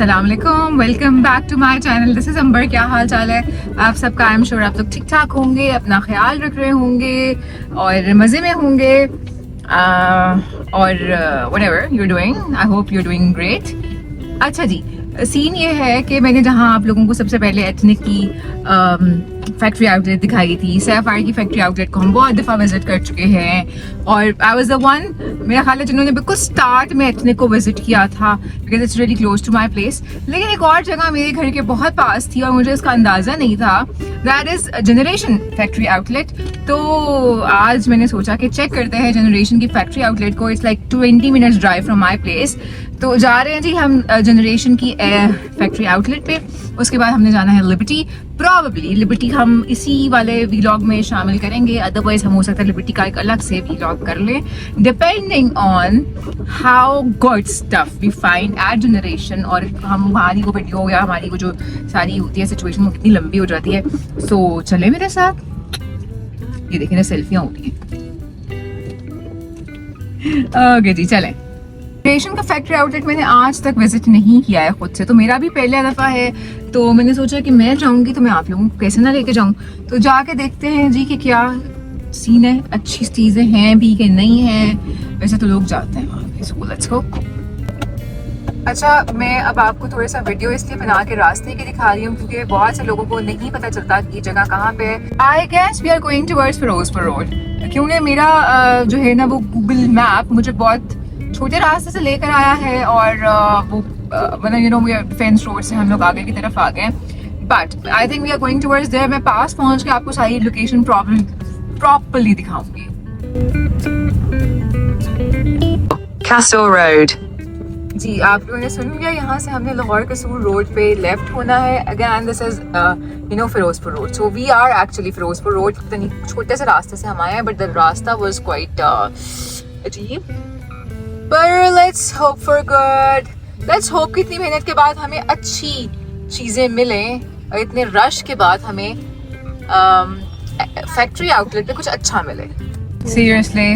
अस्सलाम वालेकुम, welcome back to my channel. This is Amber. क्या हाल चाल है आप सबका? आई एम श्योर आप लोग ठीक ठाक होंगे, अपना ख्याल रख रहे होंगे और मज़े में होंगे और whatever you are doing, I hope you are doing great. अच्छा जी, सीन ये है कि मैंने जहाँ आप लोगों को सबसे पहले एथनिक की फैक्ट्री आउटलेट दिखाई थी, सैफायर की फैक्ट्री आउटलेट को हम बहुत दफ़ा विजिट कर चुके हैं और आई वाज द वन, मेरा ख्याल है, जिन्होंने बिल्कुल स्टार्ट में एथनिक को विजिट किया था because it's really close to my place. लेकिन एक और जगह मेरे घर के बहुत पास थी और मुझे इसका अंदाज़ा नहीं था, that is generation factory outlet. तो आज मैंने सोचा कि चेक करते हैं जनरेशन की फैक्ट्री आउटलेट को। It's like 20 minutes drive from my place. तो जा रहे हैं जी हम जनरेशन की फैक्ट्री आउटलेट पे। उसके बाद हमने जाना है लिबर्टी। प्रॉबेबली लिबर्टी हम इसी वाले व्लॉग में शामिल करेंगे, अदरवाइज हम हो सकता है लिबर्टी का एक अलग से व्लॉग कर लें, depending on how good stuff we find at Generation. और हम हमारी वो वीडियो या हमारी वो जो सारी होती है सिचुएशन वो कितनी लंबी हो जाती है। सो चले मेरे साथ। ये देखिए ना, सेल्फियाँ होती हैं। ओके जी, चलें। जनरेशन का फैक्ट्री आउटलेट मैंने आज तक विजिट नहीं किया है खुद से, तो मेरा भी पहला दफ़ा है। तो मैंने सोचा कि मैं जाऊंगी तो मैं आप लोगों को कैसे ना लेके जाऊं। तो जाके देखते हैं जी कि क्या सीन है, अच्छी चीज़ें हैं भी कि नहीं है। वैसे तो लोग जाते हैं वहाँ पे। So let's go. अच्छा, मैं अब आपको थोड़ा सा वीडियो इसलिए बना के रास्ते की दिखा रही हूँ क्योंकि बहुत से लोगों को नहीं पता चलता कि ये जगह कहाँ पे है। I guess we are going towards Ferozepur Road, क्योंकि मेरा जो है ना वो गूगल मैप मुझे बहुत छोटे रास्ते से लेकर आया है और वो मतलब you know we are fence road से हम लोग आगे की तरफ आ गए। But I think we are going towards there. मैं पास पहुंच के आपको सारी लोकेशन प्रॉपर्ली दिखाऊंगी। Castle Road. जी, आप लोगों ने सुन लिया, यहाँ से हमने लाहौर कसूर रोड पे लेफ्ट होना है। Again this is you know Ferozepur Road. So we are actually Ferozepur Road. छोटे से रास्ते से हम आए हैं बट द रास्ता वाज क्वाइट अजीब। पर let's hope for good. Let's hope कि इतनी मेहनत के बाद हमें अच्छी चीज़ें मिलें और इतने रश के बाद हमें फैक्ट्री आउटलेट पे कुछ अच्छा मिले। सीरियसली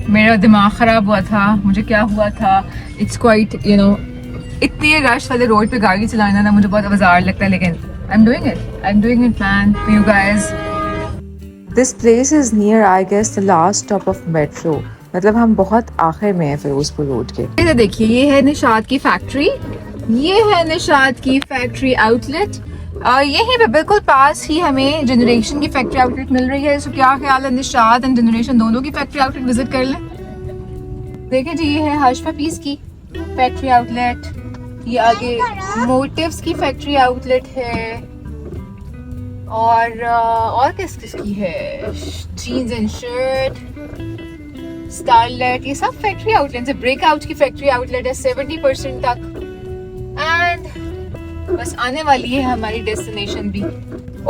मेरा दिमाग ख़राब हुआ था। मुझे क्या हुआ था, इट्स क्वाइट यू नो, इतनी रश वाले रोड पे गाड़ी चलाना ना मुझे बहुत अवजार लगता है, लेकिन I am doing it man for you guys. This place is near I guess the last stop of metro. मतलब हम बहुत आखिर में हैं फिरोजपुर रोड के। ये देखिए, ये है निशात की फैक्ट्री, ये है निशात की फैक्ट्री आउटलेट। यहीं पे बिल्कुल पास ही हमें जनरेशन की फैक्ट्री आउटलेट मिल रही है। सो क्या ख्याल है निशात एंड जनरेशन दोनों की फैक्ट्री आउटलेट विजिट कर लें? देखें जी, ये है हर्ष पीस की फैक्ट्री आउटलेट, ये आगे मोटिव्स की फैक्ट्री आउटलेट है और किस की है, जीन्स एंड शर्ट, स्टारलेट, ये सब फैक्ट्री आउटलेट है। ब्रेकआउट की फैक्ट्री आउटलेट है 70% तक। एंड बस आने वाली है हमारी डेस्टिनेशन भी।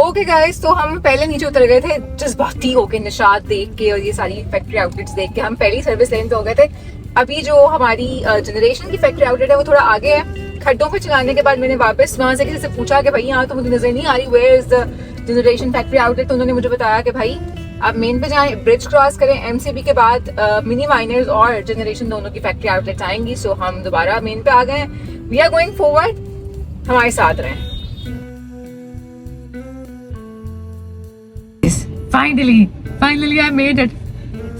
ओके गाइस, तो हम पहले नीचे उतर गए थे जज्बाती होके निशात देख के और ये सारी फैक्ट्री आउटलेट्स देख के। हम पहली सर्विस लेन पे हो गए थे। अभी जो हमारी जनरेशन की फैक्ट्री आउटलेट है वो थोड़ा आगे है। खड्डों पे चलाने के बाद मैंने वापस वहां से किसी से पूछा कि भाई यहाँ तो मुझे नजर नहीं आ रही, where is the Generation factory outlet. तो उन्होंने मुझे बताया कि भाई आप मेन पे जाएं, ब्रिज क्रॉस करें, एमसीबी के बाद मिनी माइनर्स और जनरेशन दोनों की फैक्ट्री आउटलेट आएंगी। सो हम दोबारा मेन पे आ गए। वी आर गोइंग फॉरवर्ड, हमारे साथ रहें। Finally I made it.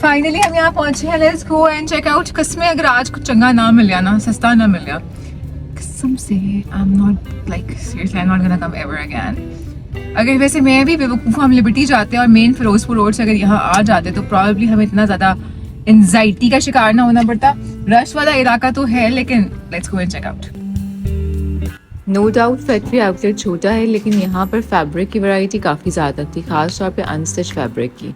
Finally हम यहाँ पहुंचे हैं। Let's go and check out. कसमें अगर आज कुछ चंगा ना मिल गया ना, सस्ता ना मिल गया, कसम से आई am not like seriously I am not gonna come ever again. अगर वैसे मैं भी बेवकूफ़, हम लिबर्टी जाते हैं और मेन फिरोजपुर रोड से अगर यहाँ आ जाते तो प्रॉब्ली हमें इतना ज़्यादा एंजाइटी का शिकार ना होना पड़ता। रश वाला इलाका तो है, लेकिन let's go and check out. No doubt factory outlet छोटा है, लेकिन यहाँ पर फैब्रिक की वैरायटी काफ़ी ज़्यादा थी, खास तौर पे अनस्टिच फैब्रिक की।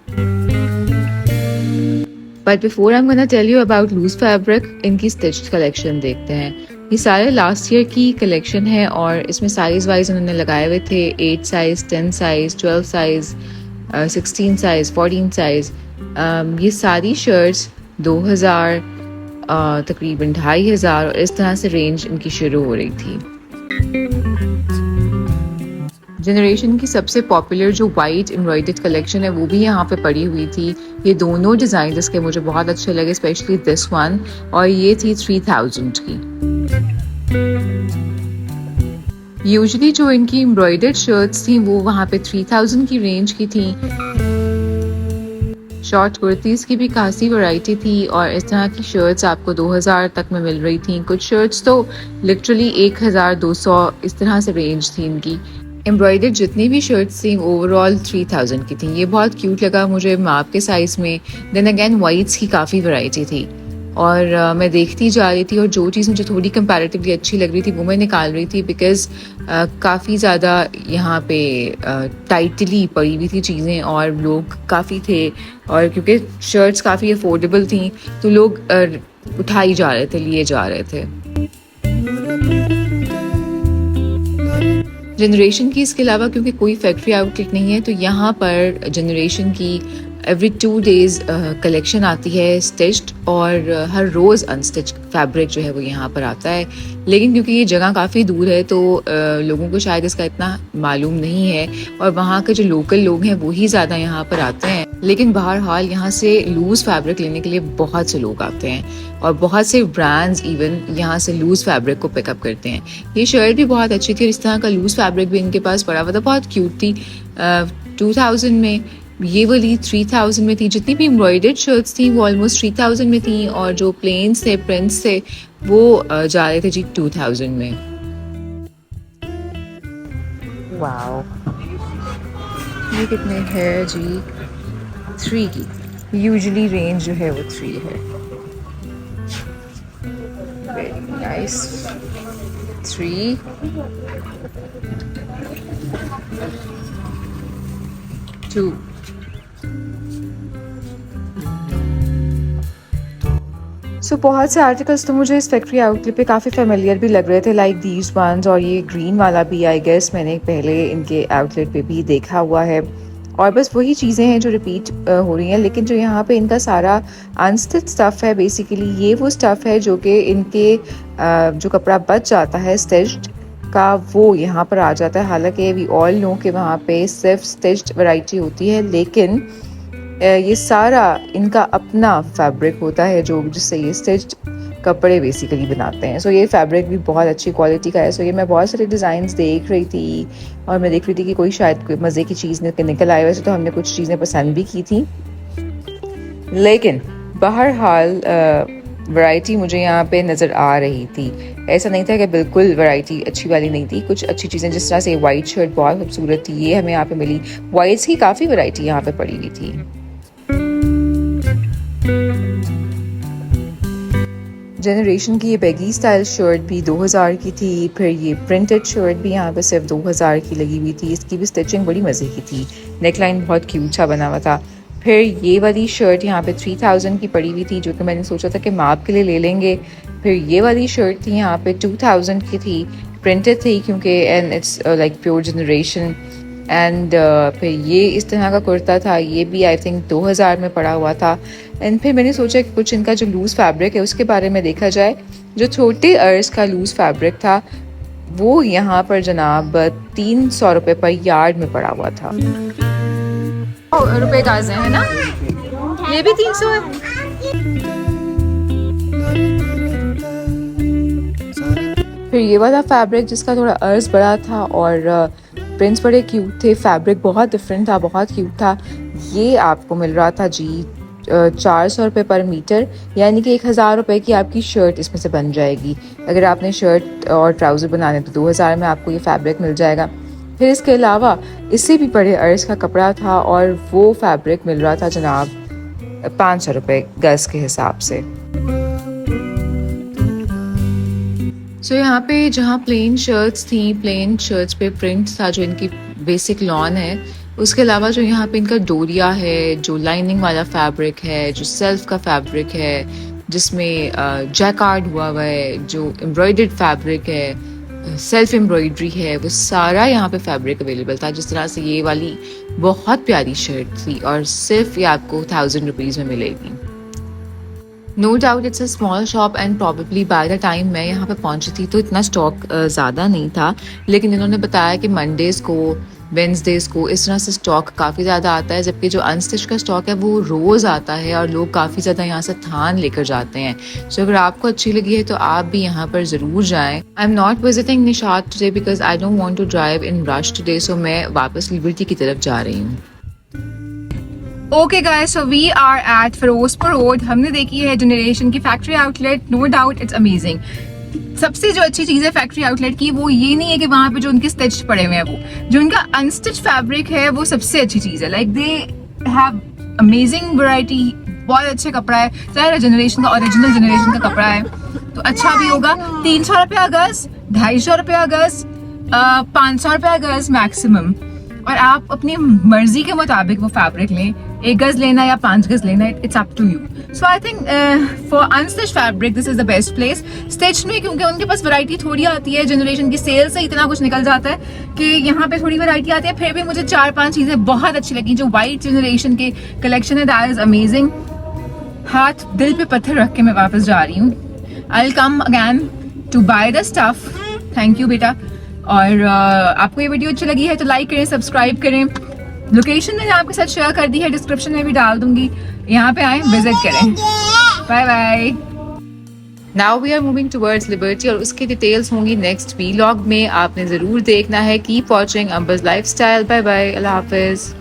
But before I am gonna tell you about loose fabric, इनकी स्टिच्ड कलेक्शन देखते हैं। ये सारे लास्ट ईयर की कलेक्शन है और इसमें साइज़ वाइज उन्होंने लगाए हुए थे 8 size, 10 size, 12 size, 16 size, 14 size. ये सारी शर्ट्स 2000 तकरीबन 2500 और इस तरह से रेंज इनकी शुरू हो रही थी। जनरेशन की सबसे पॉपुलर जो वाइट एम्ब्रॉयडर्ड कलेक्शन है वो भी यहाँ पे पड़ी हुई थी। ये दोनों डिज़ाइन इसके मुझे बहुत अच्छे लगे, स्पेशली दिस वन, और ये थी 3000 की। यूजुअली जो इनकी एम्ब्रॉयडर्ड शर्ट्स थी वो वहाँ पे 3000 की रेंज की थी। शॉर्ट कुर्तीज़ की भी काफ़ी वैरायटी थी और इस तरह की शर्ट्स आपको 2000 तक में मिल रही थी। कुछ शर्ट्स तो लिटरली 1200 इस तरह से रेंज थी इनकी। एम्ब्रॉयडर्ड जितनी भी शर्ट्स थी ओवरऑल 3000 की थी। ये बहुत क्यूट लगा मुझे माप के साइज़ में। देन अगेन वाइट्स की काफ़ी वैरायटी थी और मैं देखती जा रही थी और जो चीज़ मुझे थोड़ी कंपैरेटिवली अच्छी लग रही थी वो मैं निकाल रही थी बिकॉज़ काफ़ी ज़्यादा यहाँ पे टाइटली पड़ी हुई थी चीज़ें और लोग काफ़ी थे और क्योंकि शर्ट्स काफ़ी अफोर्डेबल थी तो लोग उठाई जा रहे थे, लिए जा रहे थे। जनरेशन की इसके अलावा क्योंकि कोई फैक्ट्री आउटलेट नहीं है तो यहाँ पर जनरेशन की एवरी 2 days कलेक्शन आती है स्टिच्ड और हर रोज़ अनस्टिच फैब्रिक जो है वो यहाँ पर आता है। लेकिन क्योंकि ये जगह काफ़ी दूर है तो लोगों को शायद इसका इतना मालूम नहीं है और वहाँ के जो लोकल लोग हैं वो ही ज़्यादा यहाँ पर आते हैं। लेकिन बहरहाल यहाँ से लूज़ फैब्रिक लेने के लिए बहुत से लोग आते हैं और बहुत से ब्रांड्स इवन यहाँ से लूज़ फैब्रिक को पिकअप करते हैं। ये शर्ट भी बहुत अच्छी थी और इस तरह का लूज़ फैब्रिक भी इनके पास पड़ा हुआ था, बहुत क्यूट थी। 2000 में ये वाली 3000 में थी। जितनी भी एम्ब्रॉयडर्ड शर्ट्स थी वो ऑलमोस्ट 3000 में थी और जो प्लेन्स थे प्रिंट्स थे वो जा रहे थे जी 2000 में। वाओ, ये कितने है जी? 3 की। यूजुअली रेंज जो है वो 3 है। Very nice. 3 2 बहुत से आर्टिकल्स तो मुझे इस फैक्ट्री आउटलेट पे काफ़ी फेमिलियर भी लग रहे थे, लाइक दीज वंस, और ये ग्रीन वाला भी आई गेस मैंने पहले इनके आउटलेट पे भी देखा हुआ है। और बस वही चीज़ें हैं जो रिपीट हो रही हैं, लेकिन जो यहाँ पे इनका सारा अनस्टिच स्टफ़ है बेसिकली ये वो स्टफ़ है जो कि इनके जो कपड़ा बच जाता है स्टिच्ड का वो यहाँ पर आ जाता है। हालांकि वी ऑल नो कि वहाँ पे सिर्फ स्टिच्ड वैरायटी होती है, लेकिन ये सारा इनका अपना फैब्रिक होता है जो जिससे ये स्टिच्ड कपड़े बेसिकली बनाते हैं। सो ये फैब्रिक भी बहुत अच्छी क्वालिटी का है। सो ये मैं बहुत सारे डिज़ाइंस देख रही थी और मैं देख रही थी कि कोई शायद कोई मज़े की चीज़ निकल आए। वैसे तो हमने कुछ चीज़ें पसंद भी की थी, लेकिन बहरहाल वैरायटी मुझे यहाँ पे नज़र आ रही थी। ऐसा नहीं था कि बिल्कुल वैरायटी अच्छी वाली नहीं थी। कुछ अच्छी चीज़ें, जिस तरह से वाइट शर्ट बहुत खूबसूरत थी, ये हमें यहाँ पे मिली। वाइट्स की काफ़ी वैरायटी यहाँ पे पड़ी हुई थी। जनरेशन की ये बैगी स्टाइल शर्ट भी 2000 की थी। फिर ये प्रिंटेड शर्ट भी यहाँ पे सिर्फ 2000 की लगी हुई थी। इसकी भी स्टिचिंग बड़ी मज़े की थी, नेकलाइन बहुत क्यूट सा बना हुआ था। फिर ये वाली शर्ट यहाँ पे 3000 की पड़ी हुई थी, जो कि मैंने सोचा था कि माप के लिए ले लेंगे। फिर ये वाली शर्ट थी यहाँ पे 2000 की थी, प्रिंटेड थी क्योंकि, and it's like pure generation. And फिर ये इस तरह का कुर्ता था, ये भी आई थिंक 2000 में पड़ा हुआ था। एंड फिर मैंने सोचा कि कुछ इनका जो लूज़ फैब्रिक है उसके बारे में देखा जाए। जो छोटे अर्ज का लूज़ फैब्रिक था वो यहाँ पर जनाब 300 रुपये पर यार्ड में पड़ा हुआ था। रुपए गाजे है ना, ये भी 300 है। फिर ये वाला फैब्रिक जिसका थोड़ा अर्ज बड़ा था और प्रिंट्स बड़े क्यूट थे, फैब्रिक बहुत डिफरेंट था, बहुत क्यूट था। ये आपको मिल रहा था जी 400 रुपये पर मीटर, यानी कि 1000 रुपये की आपकी शर्ट इसमें से बन जाएगी। अगर आपने शर्ट और ट्राउज़र बनाने तो 2000 में आपको ये फैब्रिक मिल जाएगा। फिर इसके अलावा इससे भी बड़े अर्ज का कपड़ा था और वो फैब्रिक मिल रहा था जनाब 500 रुपये गज के हिसाब से। सो यहाँ पे जहाँ प्लेन शर्ट्स थी, प्लेन शर्ट्स पे प्रिंट था जो इनकी बेसिक लॉन है, उसके अलावा जो यहाँ पे इनका डोरिया है, जो लाइनिंग वाला फैब्रिक है, जो सेल्फ का फैब्रिक है जिसमें जैकार्ड हुआ है, जो एम्ब्रॉयडर्ड फैब्रिक है, सेल्फ एम्ब्रॉयडरी है, वो सारा यहाँ पे फैब्रिक अवेलेबल था। जिस तरह से ये वाली बहुत प्यारी शर्ट थी और सिर्फ ये आपको 1000 रुपीज़ में मिलेगी। No doubt it's a small shop and probably by the time मैं यहाँ पे पहुँची थी तो इतना स्टॉक ज़्यादा नहीं था, लेकिन इन्होंने बताया कि मंडेज़ को वेंसडेज को, इस तरह से स्टॉक काफ़ी ज़्यादा आता है, जबकि जो अनस्टिच का स्टॉक है वो रोज़ आता है और लोग काफ़ी ज़्यादा यहाँ से थान लेकर जाते हैं। सो अगर आपको अच्छी लगी है तो आप भी यहाँ पर ज़रूर जाएं। I am not visiting Nishat today because I don't want to drive in rush today, so मैं वापस लिबर्टी की तरफ जा रही हूँ। Okay guys, so we are at Ferozepur road. हमने देखी है जनरेशन की factory outlet, no doubt it's amazing. सबसे जो अच्छी चीज है फैक्ट्री आउटलेट की वो ये नहीं है कि वहां पे जो उनके स्टिच पड़े हुए हैं, वो जो उनका अनस्टिच फैब्रिक है वो सबसे अच्छी चीज है। Like they have amazing variety, बहुत अच्छा कपड़ा है। सारा जनरेशन का, ओरिजिनल जनरेशन का कपड़ा है तो अच्छा भी होगा। 300 रुपया गज, 250 रुपया गज, 500 रुपया गज मैक्सिमम, और आप अपनी मर्जी के मुताबिक वो फैब्रिक लें। 1 गज लेना या 5 गज लेना, it's up to you. So I think for unstitch fabric this is the best place. Stitch में क्योंकि उनके पास वैरायटी थोड़ी आती है, जनरेशन की सेल से इतना कुछ निकल जाता है कि यहाँ पे थोड़ी वैरायटी आती है। फिर भी मुझे 4-5 चीजें बहुत अच्छी लगी। जो वाइट जनरेशन के कलेक्शन है दैट इज अमेजिंग। हाथ दिल पे पत्थर रख के मैं वापस जा रही हूँ। I will come again to buy the stuff. Thank you बेटा। और आपको ये वीडियो अच्छी लगी है तो लाइक करें, सब्सक्राइब करें। लोकेशन मैंने आपके साथ शेयर कर दी है, डिस्क्रिप्शन में भी डाल दूंगी। यहाँ पे आए, विजिट करें। Bye bye. Now we are moving towards Liberty और उसकी डिटेल्स होंगी नेक्स्ट वीलॉग में, आपने ज़रूर देखना है। Keep watching Amber's lifestyle. Bye bye, अल्लाह हाफिज़।